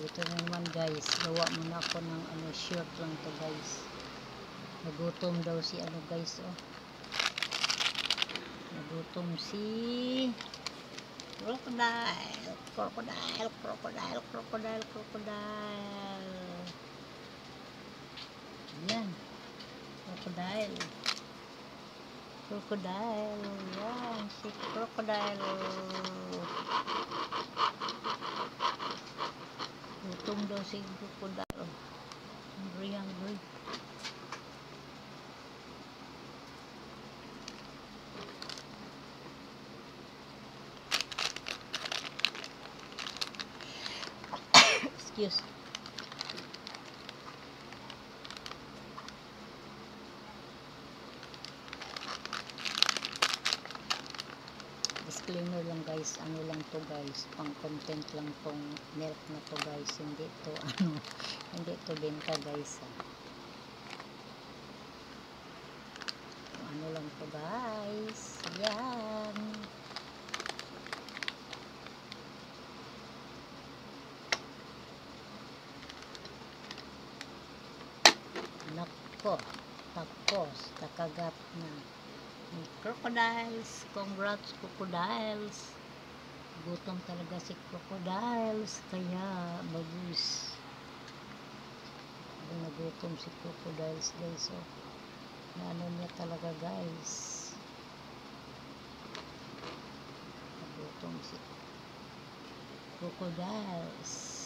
ito na naman guys, gawa muna ako ng short lang to guys. Nagutom daw si guys, oh. Nagutom si crocodile. Yan, crocodile, yan si crocodile. Gutom daw si crocodile. Hungry. Excuse. Disclaimer lang guys, lang to guys, pang content lang tong milk na to guys, hindi to hindi to benta guys, lang to guys, yan. Nako, tapos nakagat na crocodiles. Congrats crocodiles, gutom talaga si crocodiles, kaya bagus nagutom si crocodiles guys, oh. Ano niya talaga guys, nagutom si crocodiles.